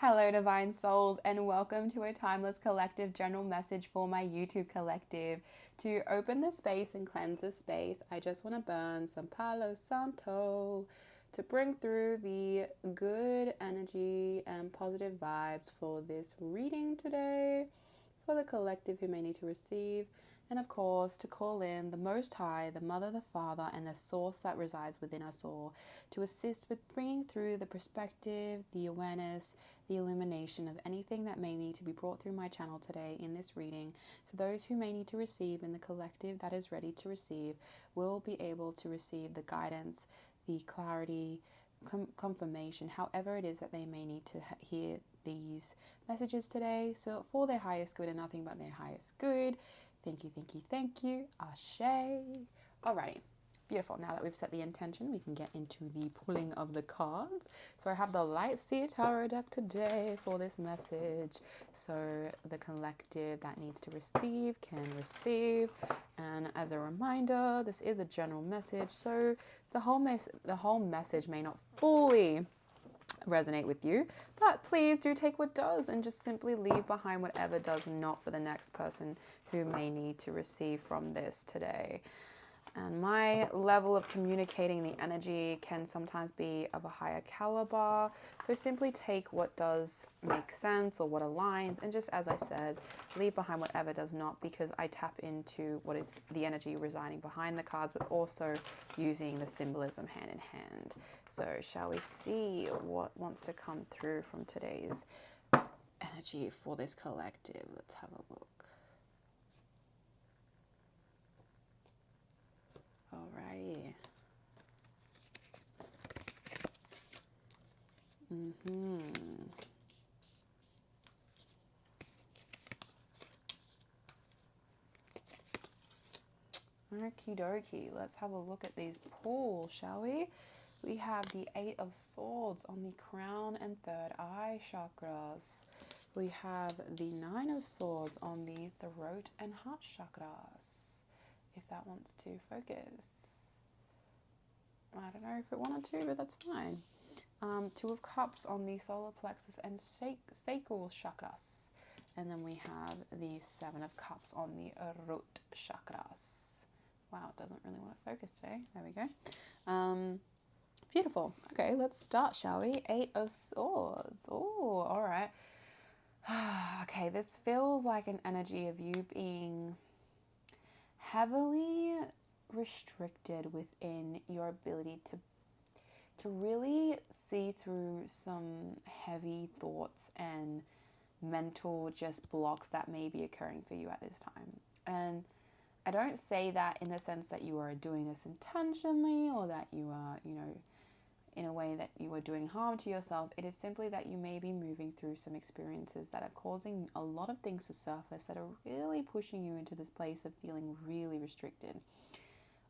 Hello, Divine Souls, and welcome to a timeless collective general message for my YouTube collective. To open the space and cleanse the space, I just want to burn some Palo Santo to bring through the good energy and positive vibes for this reading today, for the collective who may need to receive, and of course to call in the Most High, the Mother, the Father, and the Source that resides within us all to assist with bringing through the perspective, the awareness, the illumination of anything that may need to be brought through my channel today in this reading. So those who may need to receive and the collective that is ready to receive will be able to receive the guidance, the clarity, confirmation, however it is that they may need to hear these messages today. So for their highest good and nothing but their highest good. Thank you, thank you, thank you. Ashe. Alrighty. Beautiful. Now that we've set the intention, we can get into the pulling of the cards. So I have the Light Sea Tarot deck today for this message. So the collective that needs to receive can receive. And as a reminder, this is a general message. So the whole message may not fully resonate with you, but please do take what does and just simply leave behind whatever does not for the next person who may need to receive from this today. And my level of communicating the energy can sometimes be of a higher caliber. So simply take what does make sense or what aligns. And just as I said, leave behind whatever does not, because I tap into what is the energy residing behind the cards, but also using the symbolism hand in hand. So shall we see what wants to come through from today's energy for this collective? Let's have a look. Alrighty. Okie dokie. Let's have a look at these pulls, shall we? We have the Eight of Swords on the crown and third eye chakras. We have the Nine of Swords on the throat and heart chakras, if that wants to focus. I don't know if it wanted to, but that's fine. Two of Cups on the solar plexus and sacral chakras. And then we have the Seven of Cups on the root chakras. Wow, it doesn't really want to focus today. There we go. Beautiful. Okay, let's start, shall we? Eight of Swords. Oh, all right. Okay, this feels like an energy of you being heavily restricted within your ability to really see through some heavy thoughts and mental just blocks that may be occurring for you at this time. And I don't say that in the sense that you are doing this intentionally or that you are, in a way that you are doing harm to yourself. It is simply that you may be moving through some experiences that are causing a lot of things to surface that are really pushing you into this place of feeling really restricted.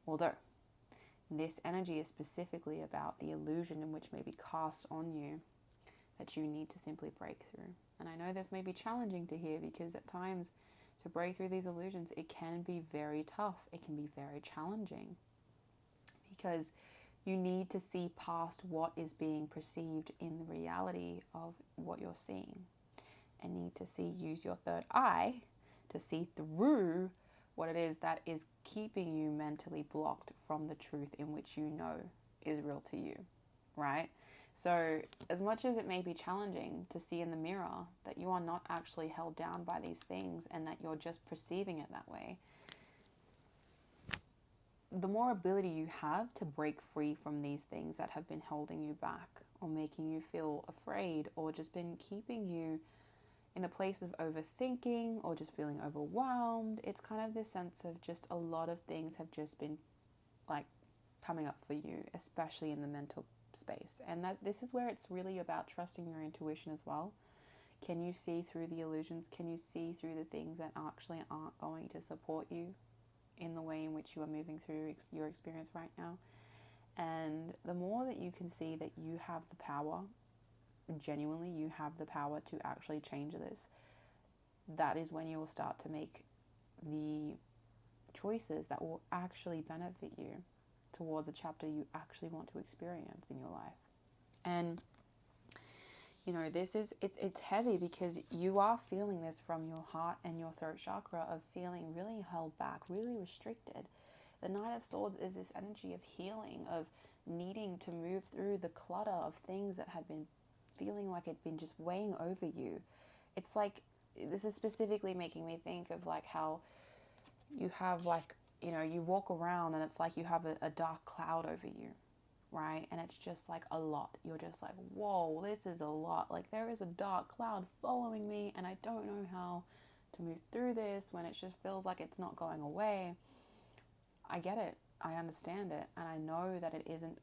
Although this energy is specifically about the illusion in which may be cast on you that you need to simply break through. And I know this may be challenging to hear, because at times to break through these illusions, it can be very tough. It can be very challenging, because you need to see past what is being perceived in the reality of what you're seeing, and need to use your third eye to see through what it is that is keeping you mentally blocked from the truth in which you know is real to you, right? So as much as it may be challenging to see in the mirror that you are not actually held down by these things and that you're just perceiving it that way, the more ability you have to break free from these things that have been holding you back or making you feel afraid or just been keeping you in a place of overthinking or just feeling overwhelmed. It's kind of this sense of just a lot of things have just been like coming up for you, especially in the mental space. And that this is where it's really about trusting your intuition as well. Can you see through the illusions? Can you see through the things that actually aren't going to support you in the way in which you are moving through your experience right now? And the more that you can see that you have the power, genuinely you have the power to actually change this, that is when you will start to make the choices that will actually benefit you towards a chapter you actually want to experience in your life. And You know, this is, it's heavy because you are feeling this from your heart and your throat chakra of feeling really held back, really restricted. The Knight of Swords is this energy of healing, of needing to move through the clutter of things that had been feeling like it'd been just weighing over you. It's like, this is specifically making me think of like how you have like, you know, you walk around and it's like you have a dark cloud over you, right? And it's just like a lot. You're just like, whoa, this is a lot. Like there is a dark cloud following me and I don't know how to move through this when it just feels like it's not going away. I get it. I understand it. And I know that it isn't,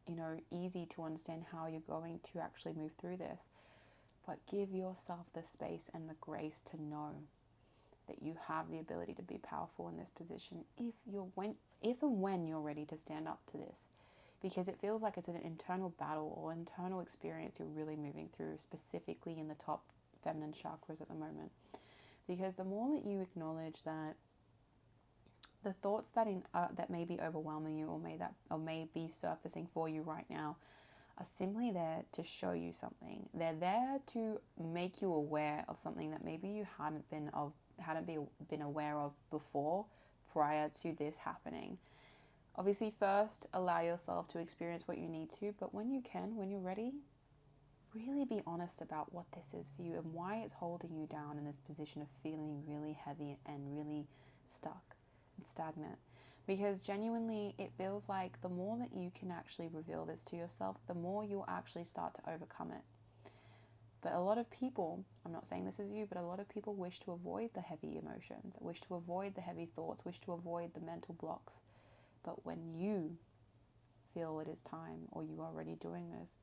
you know, easy to understand how you're going to actually move through this. But give yourself the space and the grace to know that you have the ability to be powerful in this position if and when you're ready to stand up to this. Because it feels like it's an internal battle or internal experience you're really moving through, specifically in the top feminine chakras at the moment. Because the more that you acknowledge that the thoughts that may be overwhelming you or may be surfacing for you right now are simply there to show you something. They're there to make you aware of something that maybe you hadn't been aware of before, prior to this happening. Obviously, first, allow yourself to experience what you need to, but when you're ready, really be honest about what this is for you and why it's holding you down in this position of feeling really heavy and really stuck and stagnant. Because genuinely, it feels like the more that you can actually reveal this to yourself, the more you'll actually start to overcome it. But a lot of people, I'm not saying this is you, but a lot of people wish to avoid the heavy emotions, wish to avoid the heavy thoughts, wish to avoid the mental blocks. But when you feel it is time, or you are already doing this,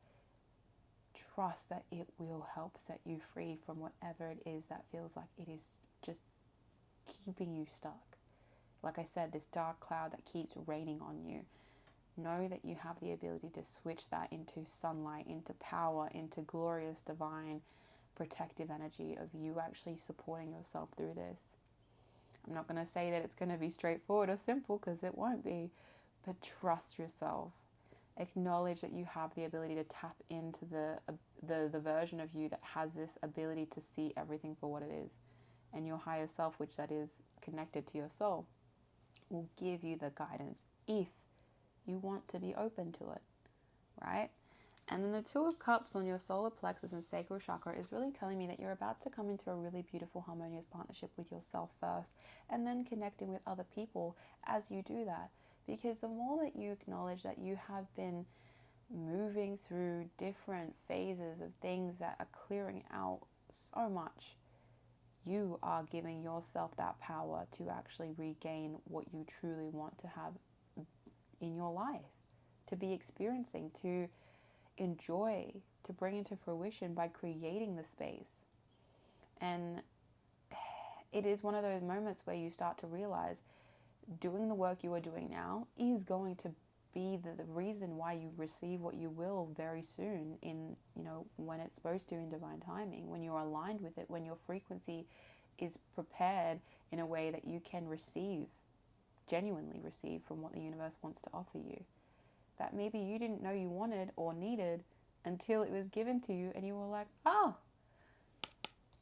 trust that it will help set you free from whatever it is that feels like it is just keeping you stuck. Like I said, this dark cloud that keeps raining on you. Know that you have the ability to switch that into sunlight, into power, into glorious, divine, protective energy of you actually supporting yourself through this. I'm not going to say that it's going to be straightforward or simple, because it won't be, but trust yourself. Acknowledge that you have the ability to tap into the version of you that has this ability to see everything for what it is. And your higher self, which that is connected to your soul, will give you the guidance if you want to be open to it, right? And then the Two of Cups on your solar plexus and sacral chakra is really telling me that you're about to come into a really beautiful, harmonious partnership with yourself first, and then connecting with other people as you do that. Because the more that you acknowledge that you have been moving through different phases of things that are clearing out so much, you are giving yourself that power to actually regain what you truly want to have in your life, to be experiencing, to enjoy, to bring into fruition by creating the space. And it is one of those moments where you start to realize doing the work you are doing now is going to be the reason why you receive what you will very soon, in, you know, when it's supposed to, in divine timing, when you're aligned with it, when your frequency is prepared in a way that you can receive, genuinely receive from what the universe wants to offer you, that maybe you didn't know you wanted or needed until it was given to you and you were like, oh,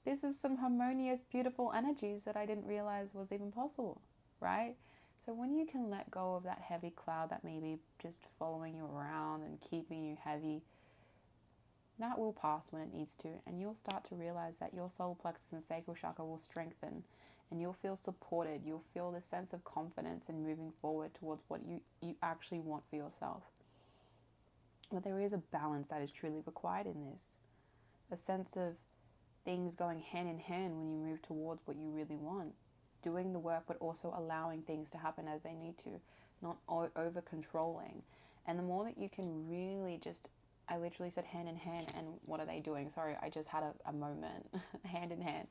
this is some harmonious, beautiful energies that I didn't realize was even possible, right? So when you can let go of that heavy cloud that may be just following you around and keeping you heavy, that will pass when it needs to, and you'll start to realize that your solar plexus and sacral chakra will strengthen, and you'll feel supported. You'll feel this sense of confidence in moving forward towards what you actually want for yourself. But there is a balance that is truly required in this. A sense of things going hand in hand when you move towards what you really want. Doing the work, but also allowing things to happen as they need to, not over controlling. And the more that you can really just, I literally said hand in hand, and what are they doing? Sorry, I just had a moment. Hand in hand.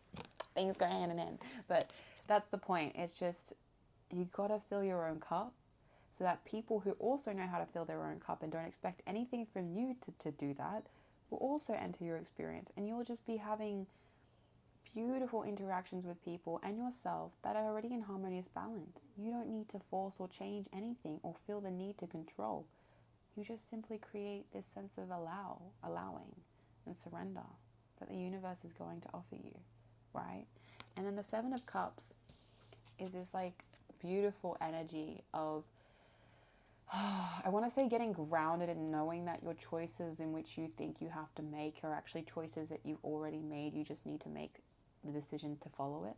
Things go hand in hand. But that's the point. It's just, you gotta fill your own cup, so that people who also know how to fill their own cup and don't expect anything from you to do that will also enter your experience. And you'll just be having beautiful interactions with people and yourself that are already in harmonious balance. You don't need to force or change anything or feel the need to control. You just simply create this sense of allowing, and surrender that the universe is going to offer you, right? And then the Seven of Cups is this like beautiful energy of, I want to say getting grounded and knowing that your choices in which you think you have to make are actually choices that you've already made. You just need to make the decision to follow it.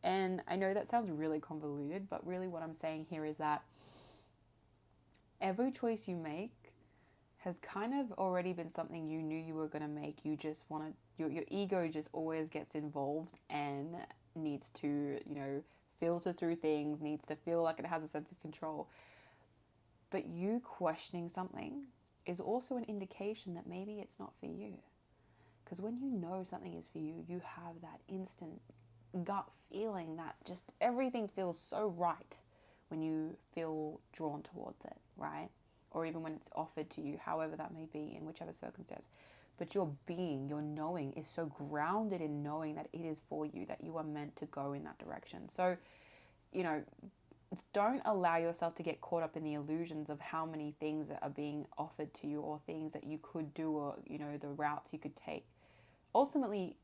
And I know that sounds really convoluted, but really what I'm saying here is that every choice you make has kind of already been something you knew you were going to make. You just want to, your ego just always gets involved and needs to, filter through things, needs to feel like it has a sense of control. But you questioning something is also an indication that maybe it's not for you. Because when you know something is for you, you have that instant gut feeling that just everything feels so right when you feel drawn towards it, right? Or even when it's offered to you, however that may be, in whichever circumstance. But your being, your knowing is so grounded in knowing that it is for you, that you are meant to go in that direction. So, don't allow yourself to get caught up in the illusions of how many things that are being offered to you or things that you could do or, the routes you could take. Ultimately,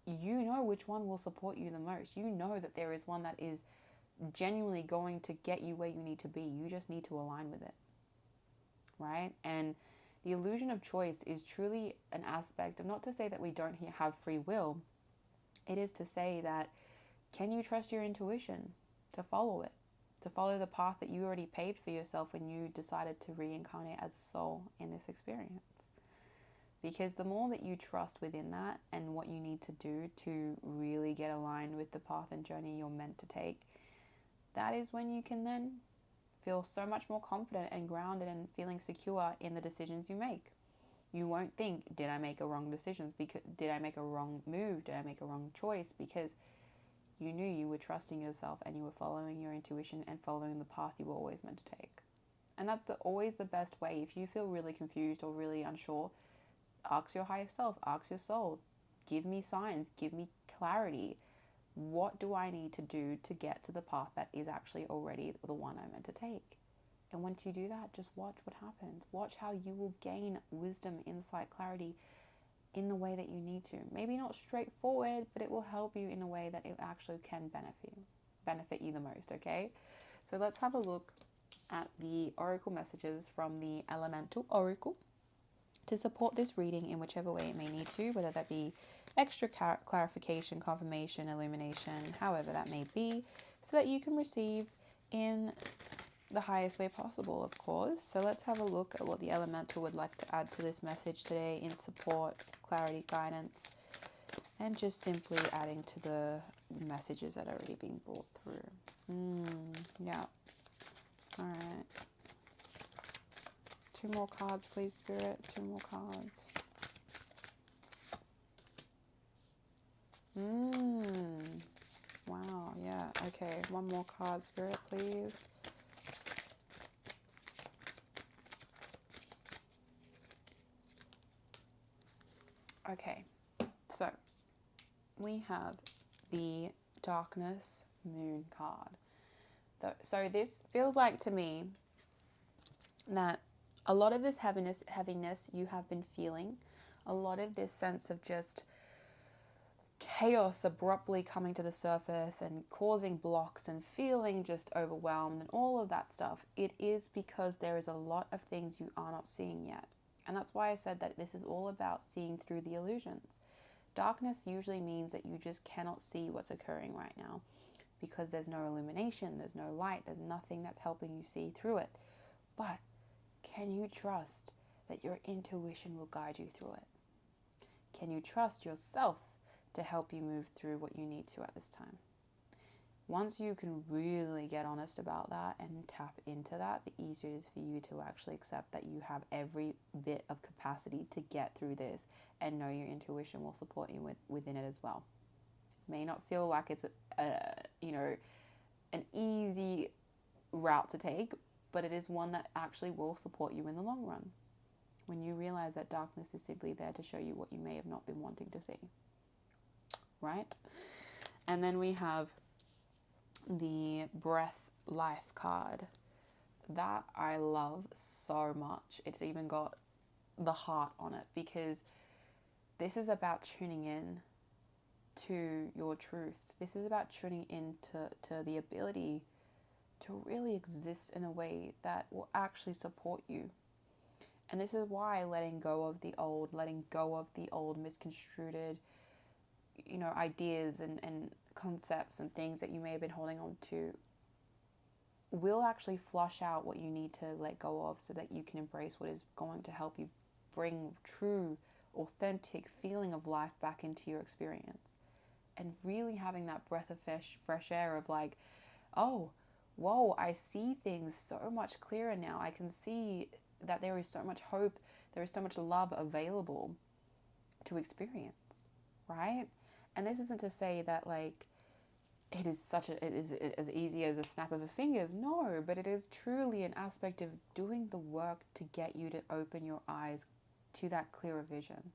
you know which one will support you the most. You know that there is one that is genuinely going to get you where you need to be. You just need to align with it, right? And the illusion of choice is truly an aspect of, not to say that we don't have free will. It is to say that, can you trust your intuition to follow it? To follow the path that you already paved for yourself when you decided to reincarnate as a soul in this experience. Because the more that you trust within that and what you need to do to really get aligned with the path and journey you're meant to take, that is when you can then feel so much more confident and grounded and feeling secure in the decisions you make. You won't think, did I make a wrong decision? Did I make a wrong move? Did I make a wrong choice? Because you knew you were trusting yourself and you were following your intuition and following the path you were always meant to take. And that's always the best way. If you feel really confused or really unsure, ask your higher self, ask your soul, give me signs, give me clarity. What do I need to do to get to the path that is actually already the one I'm meant to take? And once you do that, just watch what happens. Watch how you will gain wisdom, insight, clarity in the way that you need to. Maybe not straightforward, but it will help you in a way that it actually can benefit you the most, okay? So let's have a look at the oracle messages from the Elemental Oracle to support this reading in whichever way it may need to, whether that be extra clarification, confirmation, illumination, however that may be, so that you can receive in the highest way possible, of course. So let's have a look at what the Elemental would like to add to this message today in support, clarity, guidance, and just simply adding to the messages that are already being brought through. Yeah. All right. 2 more cards, please, Spirit. 2 more cards. Wow, yeah. Okay, 1 more card, Spirit, please. Okay, so we have the Darkness Moon card. So this feels like to me that a lot of this heaviness you have been feeling, a lot of this sense of just chaos abruptly coming to the surface and causing blocks and feeling just overwhelmed and all of that stuff, it is because there is a lot of things you are not seeing yet. And that's why I said that this is all about seeing through the illusions. Darkness usually means that you just cannot see what's occurring right now because there's no illumination, there's no light, there's nothing that's helping you see through it. But can you trust that your intuition will guide you through it? Can you trust yourself to help you move through what you need to at this time? Once you can really get honest about that and tap into that, the easier it is for you to actually accept that you have every bit of capacity to get through this and know your intuition will support you within it as well. It may not feel like it's an easy route to take, but it is one that actually will support you in the long run when you realize that darkness is simply there to show you what you may have not been wanting to see, right? And then we have the Breath Life card. That I love so much. It's even got the heart on it because this is about tuning in to your truth. This is about tuning into the ability to really exist in a way that will actually support you. And this is why letting go of the old misconstrued, ideas and concepts and things that you may have been holding on to will actually flush out what you need to let go of, so that you can embrace what is going to help you bring true, authentic feeling of life back into your experience. And really having that breath of fresh air of like, oh, whoa, I see things so much clearer now. I can see that there is so much hope, there is so much love available to experience, right? And this isn't to say that like it is as easy as a snap of a fingers. No, but it is truly an aspect of doing the work to get you to open your eyes to that clearer vision,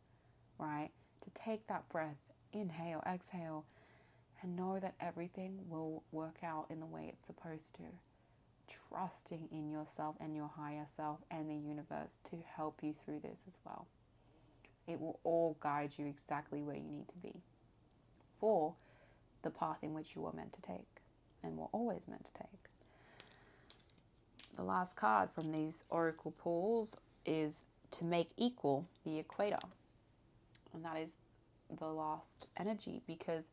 right? To take that breath, inhale, exhale, and know that everything will work out in the way it's supposed to. Trusting in yourself and your higher self and the universe to help you through this as well. It will all guide you exactly where you need to be for the path in which you are meant to take and were always meant to take. The last card from these oracle pools is to make equal the equator. And that is the last energy, because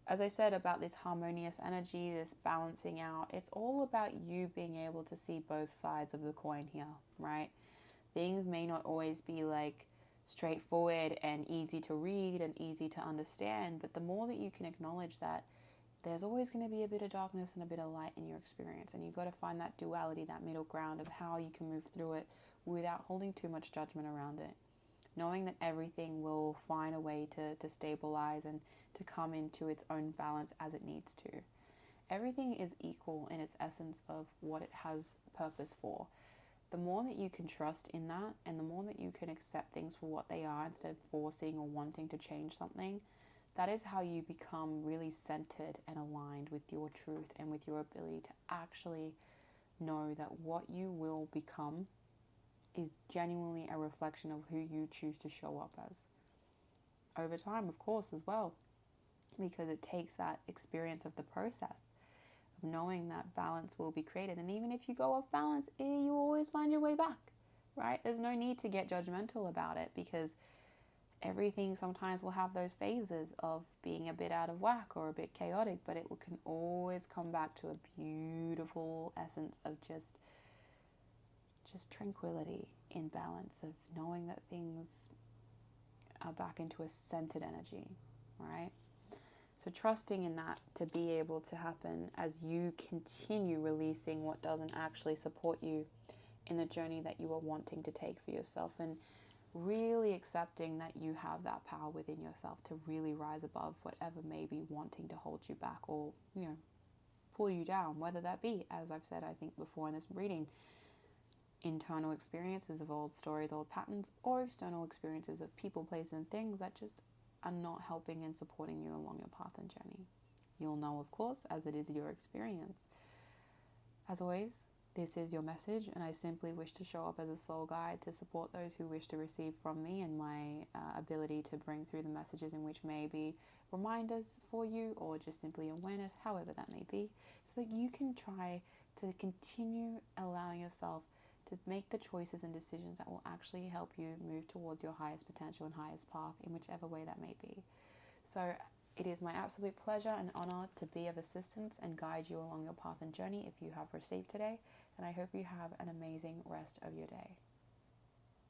as I said about this harmonious energy, this balancing out, it's all about you being able to see both sides of the coin here, right? Things may not always be like straightforward and easy to read and easy to understand, but the more that you can acknowledge that there's always going to be a bit of darkness and a bit of light in your experience, and you've got to find that duality, that middle ground of how you can move through it without holding too much judgment around it, knowing that everything will find a way to stabilize and to come into its own balance as it needs to. Everything is equal in its essence of what it has purpose for. The more that you can trust in that, and the more that you can accept things for what they are instead of forcing or wanting to change something, that is how you become really centered and aligned with your truth and with your ability to actually know that what you will become is genuinely a reflection of who you choose to show up as. Over time, of course, as well, because it takes that experience of the process of knowing that balance will be created. And even if you go off balance, you always find your way back, right? There's no need to get judgmental about it, because everything sometimes will have those phases of being a bit out of whack or a bit chaotic, but it can always come back to a beautiful essence of just tranquility in balance, of knowing that things are back into a centered energy, right? So trusting in that to be able to happen as you continue releasing what doesn't actually support you in the journey that you are wanting to take for yourself, and really accepting that you have that power within yourself to really rise above whatever may be wanting to hold you back or, pull you down, whether that be, as I've said, I think before in this reading, internal experiences of old stories, old patterns, or external experiences of people, places, and things that just are not helping and supporting you along your path and journey. You'll know, of course, as it is your experience. As always, this is your message, and I simply wish to show up as a soul guide to support those who wish to receive from me, and my ability to bring through the messages in which may be reminders for you or just simply awareness, however that may be, so that you can try to continue allowing yourself to make the choices and decisions that will actually help you move towards your highest potential and highest path in whichever way that may be. So it is my absolute pleasure and honor to be of assistance and guide you along your path and journey if you have received today, and I hope you have an amazing rest of your day.